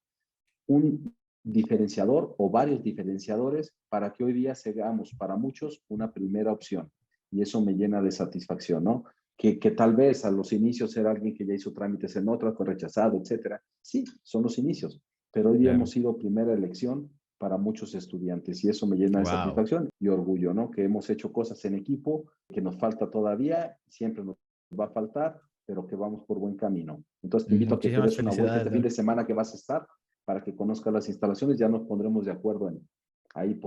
un diferenciador o varios diferenciadores para que hoy día seamos para muchos una primera opción. Y eso me llena de satisfacción, ¿no? Que tal vez a los inicios era alguien que ya hizo trámites en otra, fue rechazado, etcétera. Sí, son los inicios, pero hoy día Claro. hemos sido primera elección para muchos estudiantes y eso me llena de Wow. satisfacción y orgullo, ¿no? Que hemos hecho cosas en equipo, que nos falta todavía, siempre nos va a faltar, pero que vamos por buen camino. Entonces te invito a que te Muchísimas des una vuelta felicidades, este fin de Doc. semana que vas a estar para que conozcas las instalaciones, ya nos pondremos de acuerdo ahí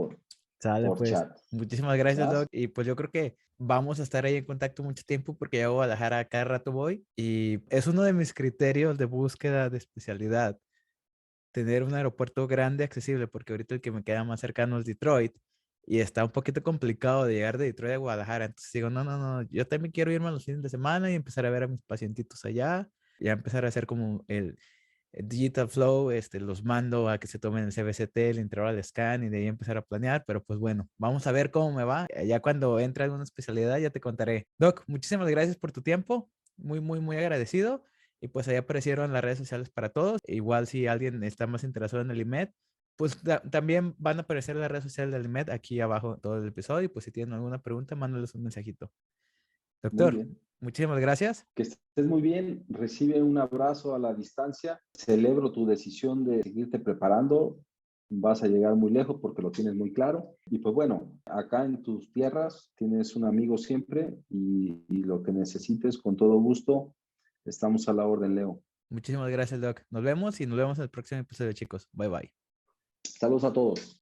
Sale, por pues. chat. Muchísimas gracias, ¿Va? Doc. Y pues yo creo que vamos a estar ahí en contacto mucho tiempo porque yo a Guadalajara cada rato voy y es uno de mis criterios de búsqueda de especialidad, tener un aeropuerto grande accesible, porque ahorita el que me queda más cercano es Detroit y está un poquito complicado de llegar de Detroit a Guadalajara. Entonces digo, no, no, no, yo también quiero irme a los fines de semana y empezar a ver a mis pacientitos allá, y a empezar a hacer como el Digital Flow, los mando a que se tomen el CBCT, el intraoral scan y de ahí empezar a planear, pero pues bueno, vamos a ver cómo me va. Ya cuando entre alguna especialidad ya te contaré. Doc, muchísimas gracias por tu tiempo, muy, muy, muy agradecido. Y pues ahí aparecieron las redes sociales para todos. Igual si alguien está más interesado en el IMED, Pues también van a aparecer las redes sociales del IMED aquí abajo todo el episodio. Y pues si tienen alguna pregunta, mándales un mensajito. Muy Doctor, bien. muchísimas gracias. Que estés muy bien. Recibe un abrazo a la distancia. Celebro tu decisión de seguirte preparando. Vas a llegar muy lejos porque lo tienes muy claro. Y pues bueno, acá en tus tierras tienes un amigo siempre y lo que necesites, con todo gusto, estamos a la orden, Leo. Muchísimas gracias, Doc. Nos vemos y nos vemos en el próximo episodio, chicos. Bye bye. Saludos a todos.